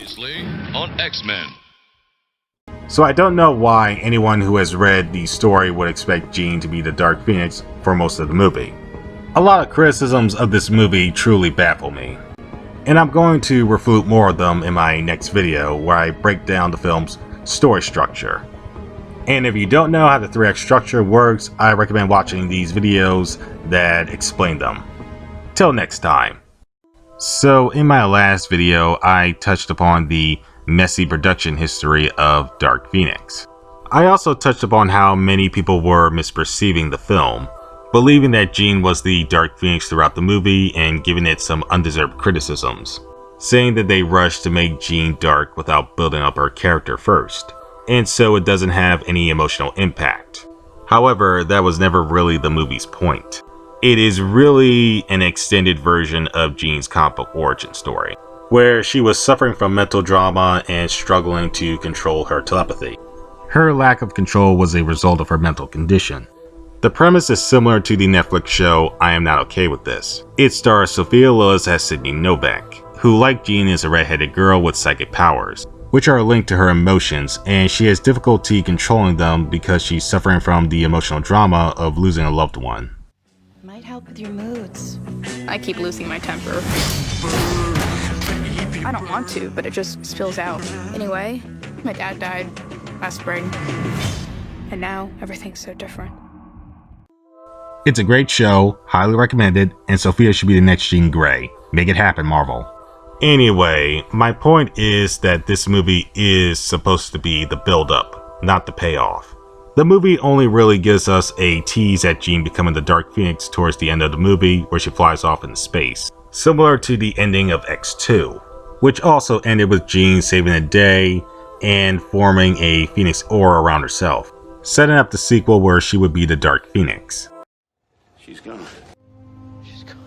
Previously on X-Men. So I don't know why anyone who has read the story would expect Jean to be the Dark Phoenix for most of the movie. A lot of criticisms of this movie truly baffle me, and I'm going to refute more of them in my next video where I break down the film's story structure. And if you don't know how the 3-act structure works, I recommend watching these videos that explain them. Till next time. So in my last video, I touched upon the messy production history of Dark Phoenix. I also touched upon how many people were misperceiving the film, believing that Jean was the Dark Phoenix throughout the movie and giving it some undeserved criticisms, saying that they rushed to make Jean dark without building up her character first, and so it doesn't have any emotional impact. However, that was never really the movie's point. It is really an extended version of Jean's comic book origin story, where she was suffering from mental trauma and struggling to control her telepathy. Her lack of control was a result of her mental condition. The premise is similar to the Netflix show I Am Not Okay With This. It stars Sophia Lillis as Sydney Novak, who like Jean is a redheaded girl with psychic powers, which are linked to her emotions, and she has difficulty controlling them because she's suffering from the emotional drama of losing a loved one. Might help with your moods. I keep losing my temper. I don't want to, but it just spills out. Anyway, my dad died last spring, and now everything's so different. It's a great show, highly recommended, and Sophia should be the next Jean Grey. Make it happen, Marvel. Anyway, my point is that this movie is supposed to be the build-up, not the payoff. The movie only really gives us a tease at Jean becoming the Dark Phoenix towards the end of the movie, where she flies off into space, similar to the ending of X2, which also ended with Jean saving the day and forming a Phoenix aura around herself, setting up the sequel where she would be the Dark Phoenix. She's gone. She's gone.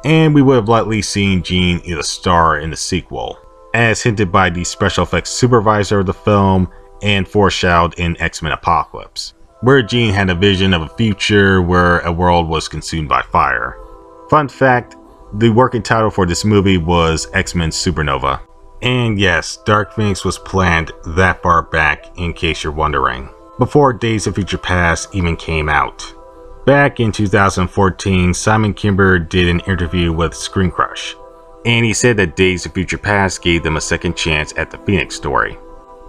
And we would have likely seen Jean as a star in the sequel, as hinted by the special effects supervisor of the film and foreshadowed in X-Men Apocalypse, where Jean had a vision of a future where a world was consumed by fire. Fun fact, the working title for this movie was X-Men Supernova. And yes, Dark Phoenix was planned that far back, in case you're wondering, before Days of Future Past even came out. Back in 2014, Simon Kimber did an interview with Screen Crush, and he said that Days of Future Past gave them a second chance at the Phoenix story.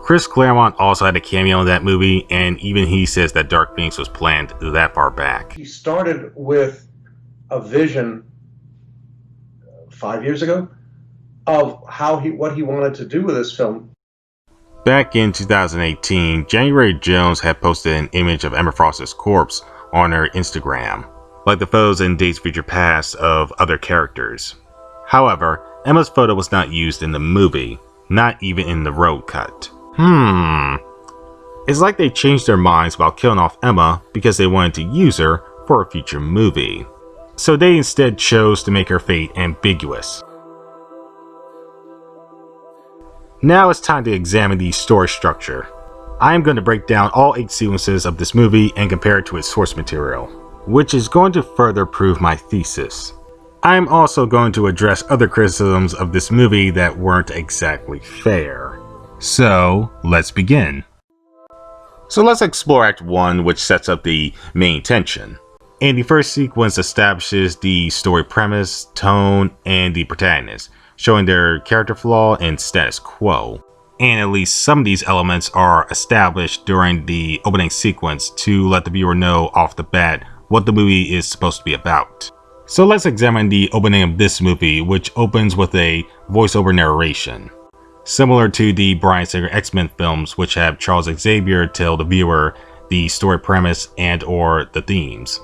Chris Claremont also had a cameo in that movie, and even he says that Dark Phoenix was planned that far back. He started with a vision 5 years ago of what he wanted to do with this film. Back in 2018, January Jones had posted an image of Emma Frost's corpse on her Instagram, like the photos in Days of Future Past of other characters. However, Emma's photo was not used in the movie, not even in the road cut. It's like they changed their minds about killing off Emma because they wanted to use her for a future movie. So they instead chose to make her fate ambiguous. Now it's time to examine the story structure. I am going to break down all 8 sequences of this movie and compare it to its source material, which is going to further prove my thesis. I am also going to address other criticisms of this movie that weren't exactly fair. So, let's begin. So let's explore Act 1, which sets up the main tension. And the first sequence establishes the story premise, tone, and the protagonist, showing their character flaw and status quo. And at least some of these elements are established during the opening sequence to let the viewer know off the bat what the movie is supposed to be about. So let's examine the opening of this movie, which opens with a voiceover narration, similar to the Bryan Singer X-Men films, which have Charles Xavier tell the viewer the story premise and or the themes.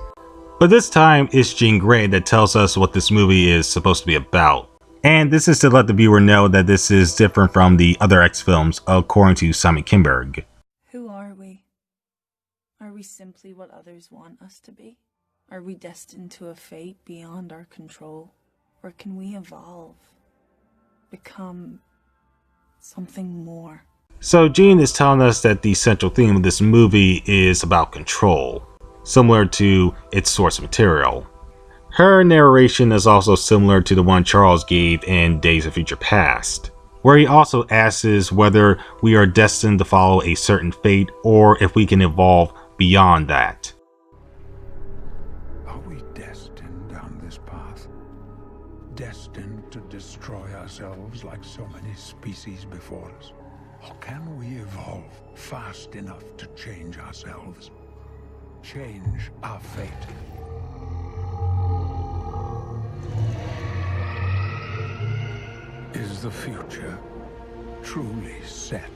But this time, it's Jean Grey that tells us what this movie is supposed to be about. And this is to let the viewer know that this is different from the other X films, according to Simon Kinberg. Who are we? Are we simply what others want us to be? Are we destined to a fate beyond our control? Or can we evolve? Become something more? So Jean is telling us that the central theme of this movie is about control, similar to its source material. Her narration is also similar to the one Charles gave in Days of Future Past, where he asks us whether we are destined to follow a certain fate or if we can evolve beyond that. Are we destined down this path? Destined to destroy ourselves like so many species before us? Or can we evolve fast enough to change ourselves? Change our fate? Is the future truly set?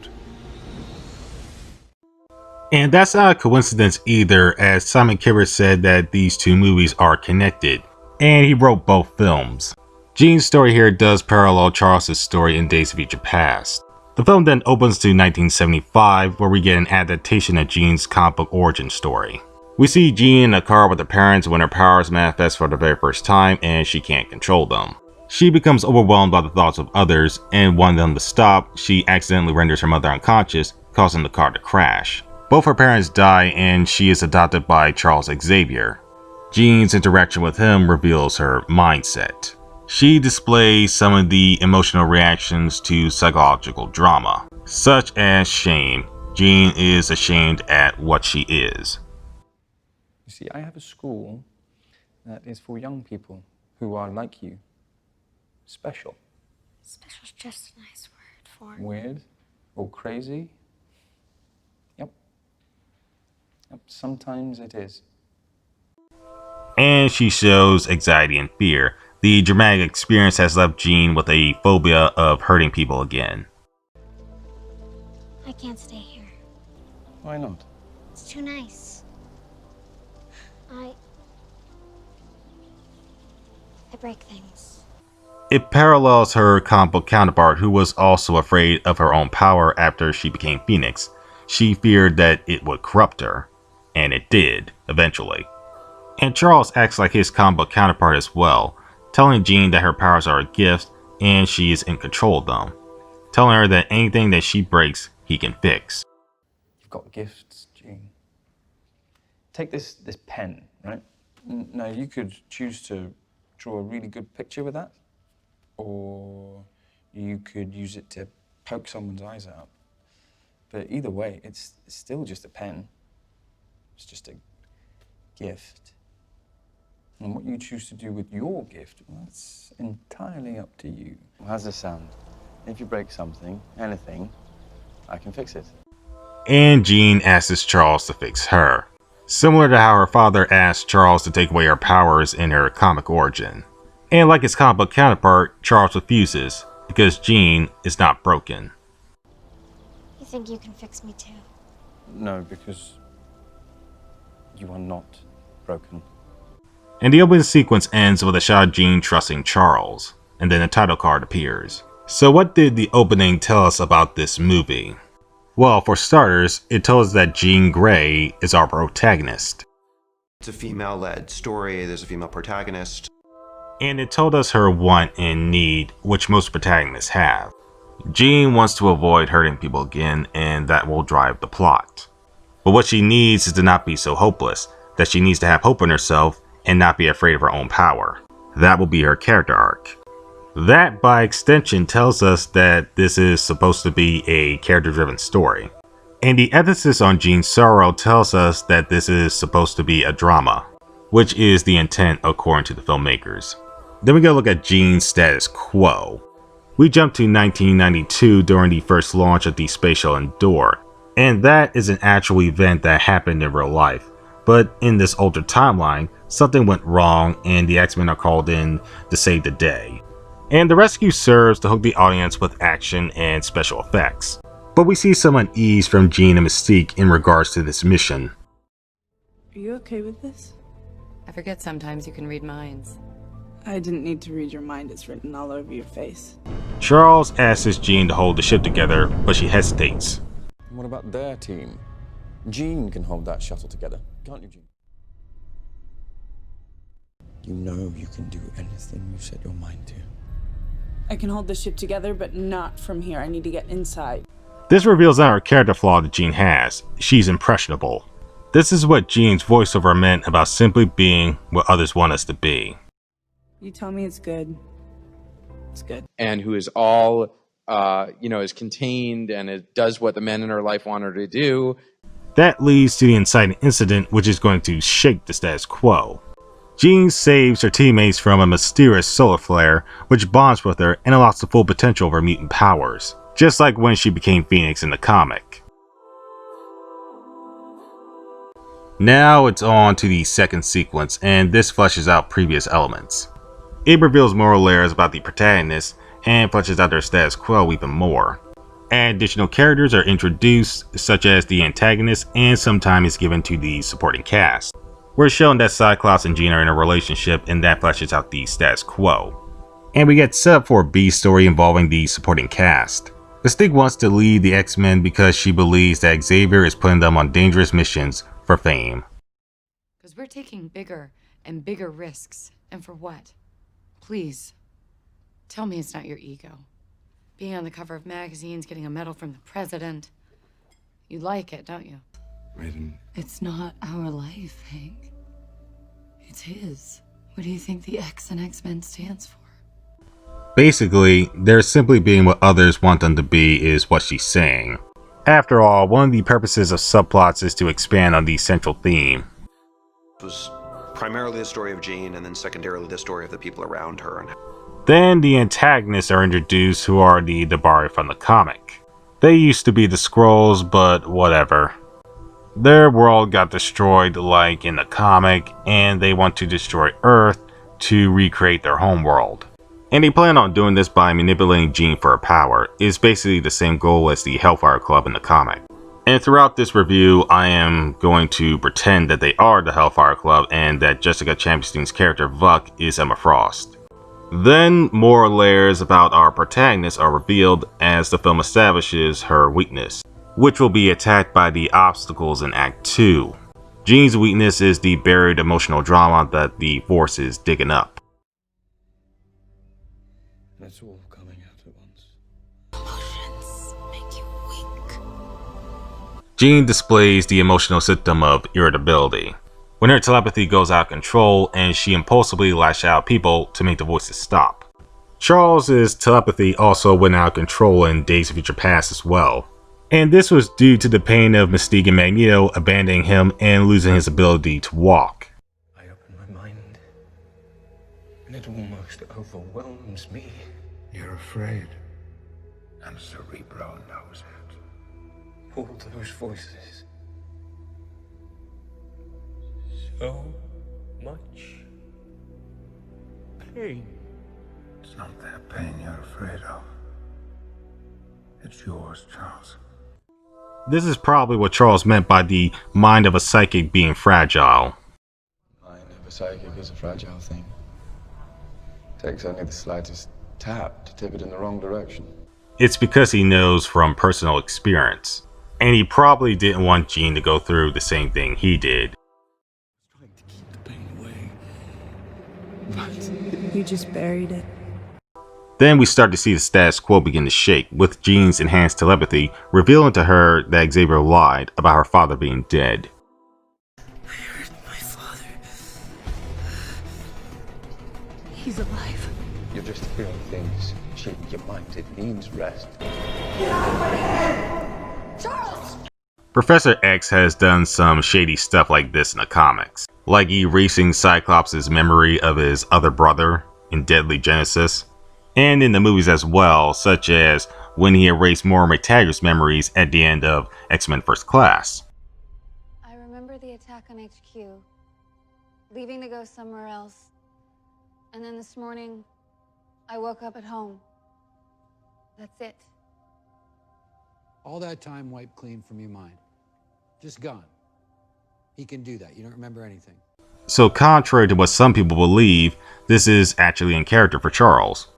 And that's not a coincidence either, as Simon Kibber said that these two movies are connected, and he wrote both films. Gene's story here does parallel Charles' story in Days of Future Past. The film then opens to 1975, where we get an adaptation of Gene's comic book origin story. We see Gene in a car with her parents when her powers manifest for the very first time and she can't control them. She becomes overwhelmed by the thoughts of others, and wanting them to stop, she accidentally renders her mother unconscious, causing the car to crash. Both her parents die and she is adopted by Charles Xavier. Gene's interaction with him reveals her mindset. She displays some of the emotional reactions to psychological drama, such as shame. Gene is ashamed at what she is. You see, I have a school that is for young people who are like you. Special. Special's just a nice word for... Weird or crazy? Yep. Sometimes it is. And she shows anxiety and fear. The dramatic experience has left Gene with a phobia of hurting people again. I can't stay here. Why not? It's too nice. I break things. It parallels her comic book counterpart, who was also afraid of her own power after she became Phoenix. She feared that it would corrupt her, and it did, eventually. And Charles acts like his comic book counterpart as well, telling Jean that her powers are a gift and she is in control of them, telling her that anything that she breaks, he can fix. You've got gifts, Jean. Take this pen, right? Now, you could choose to draw a really good picture with that, or you could use it to poke someone's eyes out. But either way, it's still just a pen. It's just a gift. And what you choose to do with your gift, well, that's entirely up to you. How's this sound? If you break something, anything, I can fix it. And Jean asks Charles to fix her, similar to how her father asked Charles to take away her powers in her comic origin. And like his comic book counterpart, Charles refuses, because Jean is not broken. You think you can fix me too? No, because you are not broken. And the opening sequence ends with a shot of Jean trusting Charles, and then a title card appears. So what did the opening tell us about this movie? Well, for starters, it told us that Jean Grey is our protagonist. It's a female-led story, there's a female protagonist. And it told us her want and need, which most protagonists have. Jean wants to avoid hurting people again, and that will drive the plot. But what she needs is to not be so hopeless, that she needs to have hope in herself and not be afraid of her own power. That will be her character arc. That, by extension, tells us that this is supposed to be a character-driven story. And the emphasis on Jean's sorrow tells us that this is supposed to be a drama, which is the intent according to the filmmakers. Then we go look at Jean's status quo. We jump to 1992 during the first launch of the Space Shuttle Endeavour, and that is an actual event that happened in real life. But in this altered timeline, something went wrong and the X-Men are called in to save the day. And the rescue serves to hook the audience with action and special effects. But we see some unease from Jean and Mystique in regards to this mission. Are you okay with this? I forget sometimes you can read minds. I didn't need to read your mind, it's written all over your face. Charles asks Jean to hold the ship together, but she hesitates. What about their team? Jean can hold that shuttle together, can't you, Jean? You know you can do anything you set your mind to. I can hold the ship together, but not from here. I need to get inside. This reveals another character flaw that Jean has. She's impressionable. This is what Jean's voiceover meant about simply being what others want us to be. You tell me it's good. It's good. And who is all is contained and it does what the men in her life want her to do. That leads to the inciting incident, which is going to shake the status quo. Jean saves her teammates from a mysterious solar flare, which bonds with her and unlocks the full potential of her mutant powers, just like when she became Phoenix in the comic. Now it's on to the second sequence, and this fleshes out previous elements. It reveals more layers about the protagonist and fleshes out their status quo even more. Additional characters are introduced, such as the antagonist, and some time is given to the supporting cast. We're shown that Cyclops and Jean are in a relationship, and that fleshes out the status quo. And we get set up for a B story involving the supporting cast. Mystique wants to lead the X-Men because she believes that Xavier is putting them on dangerous missions for fame. Because we're taking bigger and bigger risks. And for what? Please, tell me it's not your ego. Being on the cover of magazines, getting a medal from the president. You like it, don't you? Raiden. It's not our life, Hank. It's his. What do you think the X and X-Men stands for? Basically, they're simply being what others want them to be is what she's saying. After all, one of the purposes of subplots is to expand on the central theme. It was primarily the story of Jean, and then secondarily the story of the people around her. Then the antagonists are introduced, who are the Dabari from the comic. They used to be the Skrulls, but whatever. Their world got destroyed like in the comic, and they want to destroy Earth to recreate their home world. And they plan on doing this by manipulating Jean for her power. It's basically the same goal as the Hellfire Club in the comic. And throughout this review, I am going to pretend that they are the Hellfire Club and that Jessica Chastain's character Vuk is Emma Frost. Then more layers about our protagonist are revealed as the film establishes her weakness, which will be attacked by the obstacles in Act 2. Jean's weakness is the buried emotional drama that the Force is digging up. It's all coming out at once. Emotions make you weak. Jean displays the emotional symptom of irritability, when her telepathy goes out of control and she impulsively lashes out at people to make the voices stop. Charles's telepathy also went out of control in Days of Future Past as well. And this was due to the pain of Mystique and Magneto abandoning him and losing his ability to walk. I open my mind, and it almost overwhelms me. You're afraid, and Cerebro knows it. All those voices. So much pain. It's not their pain you're afraid of. It's yours, Charles. This is probably what Charles meant by the mind of a psychic being fragile. Mind of a psychic is a fragile thing. Takes only the slightest tap to tip it in the wrong direction. It's because he knows from personal experience, and he probably didn't want Jean to go through the same thing he did. Trying to keep the pain away, but You just buried it. Then we start to see the status quo begin to shake, with Jean's enhanced telepathy revealing to her that Xavier lied about her father being dead. I heard my father. He's alive. you're just hearing things. Your mind, it needs rest. Charles! Professor X has done some shady stuff like this in the comics, like erasing Cyclops' memory of his other brother in Deadly Genesis, and in the movies as well, such as when he erased Moira McTaggart's memories at the end of X-Men First Class. I remember the attack on HQ, leaving to go somewhere else. And then this morning, I woke up at home. That's it. All that time wiped clean from your mind. Just gone. He can do that. You don't remember anything. So contrary to what some people believe, this is actually in character for Charles.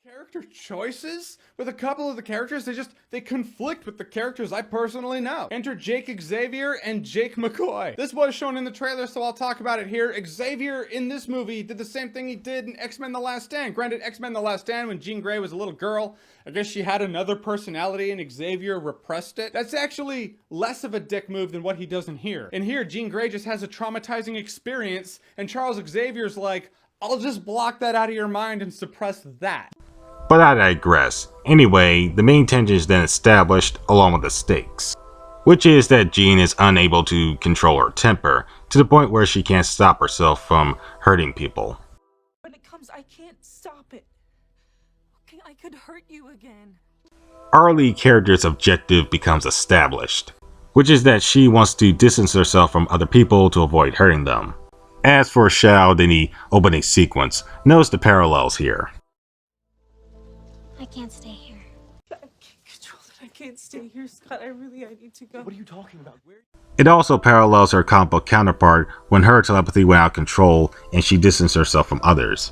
Character choices? With a couple of the characters, they conflict with the characters I personally know. Enter Jake Xavier and Jake McCoy. This was shown in the trailer, so I'll talk about it here. Xavier in this movie did the same thing he did in X-Men The Last Stand. Granted, X-Men The Last Stand, when Jean Grey was a little girl, I guess she had another personality and Xavier repressed it. That's actually less of a dick move than what he does in here. In here, Jean Grey just has a traumatizing experience, and Charles Xavier's like, I'll just block that out of your mind and suppress that. But I digress. Anyway, the main tension is then established along with the stakes, which is that Jean is unable to control her temper to the point where she can't stop herself from hurting people. When it comes, I can't stop it. Okay, I could hurt you again. Our lead character's objective becomes established, which is that she wants to distance herself from other people to avoid hurting them. As for Shao in the opening sequence, notice the parallels here. I can't stay here. I can't control it. I can't stay here, Scott. I need to go. What are you talking about? It also parallels her comic book counterpart when her telepathy went out of control and she distanced herself from others.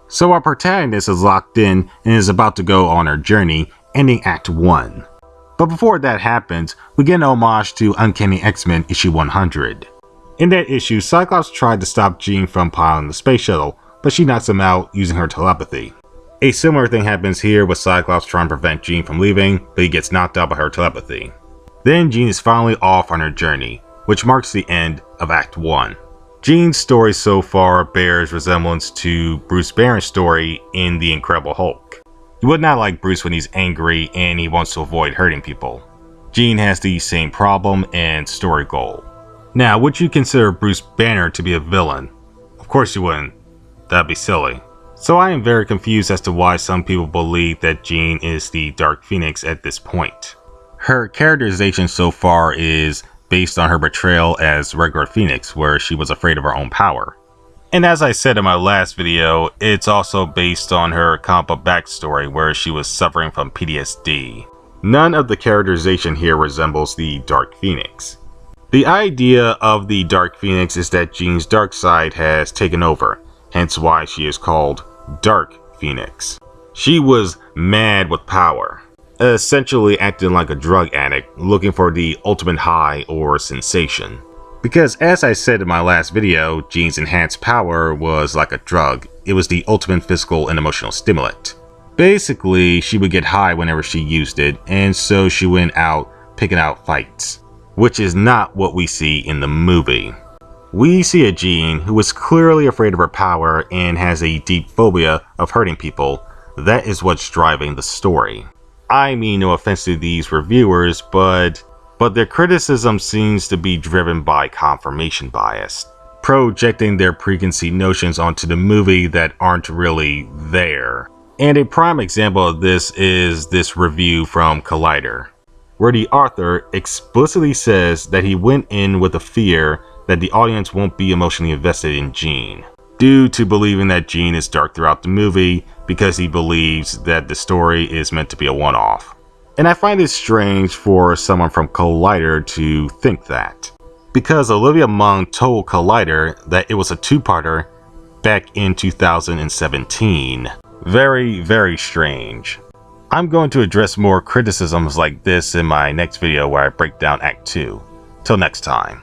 So our protagonist is locked in and is about to go on her journey, ending Act 1. But before that happens, we get an homage to Uncanny X-Men issue 100. In that issue, Cyclops tried to stop Jean from piloting the space shuttle, but she knocks him out using her telepathy. A similar thing happens here with Cyclops trying to prevent Jean from leaving, but he gets knocked out by her telepathy. Then Jean is finally off on her journey, which marks the end of Act 1. Jean's story so far bears resemblance to Bruce Banner's story in The Incredible Hulk. You would not like Bruce when he's angry and he wants to avoid hurting people. Jean has the same problem and story goal. Now, would you consider Bruce Banner to be a villain? Of course you wouldn't. That'd be silly. So I am very confused as to why some people believe that Jean is the Dark Phoenix at this point. Her characterization so far is based on her portrayal as regular Phoenix, where she was afraid of her own power. And as I said in my last video, it's also based on her comic book backstory where she was suffering from PTSD. None of the characterization here resembles the Dark Phoenix. The idea of the Dark Phoenix is that Jean's dark side has taken over, hence why she is called Dark Phoenix. She was mad with power, essentially acting like a drug addict looking for the ultimate high or sensation. Because as I said in my last video, Jean's enhanced power was like a drug. It was the ultimate physical and emotional stimulant. Basically, she would get high whenever she used it, and so she went out picking out fights, which is not what we see in the movie. We see a Jean who is clearly afraid of her power and has a deep phobia of hurting people. That is what's driving the story. I mean no offense to these reviewers, but their criticism seems to be driven by confirmation bias, projecting their preconceived notions onto the movie that aren't really there. And a prime example of this is this review from Collider, where the author explicitly says that he went in with a fear that the audience won't be emotionally invested in Jean, due to believing that Jean is dark throughout the movie because he believes that the story is meant to be a one-off. And I find it strange for someone from Collider to think that, because Olivia Munn told Collider that it was a two-parter back in 2017. Very, very strange. I'm going to address more criticisms like this in my next video where I break down Act 2. Till next time.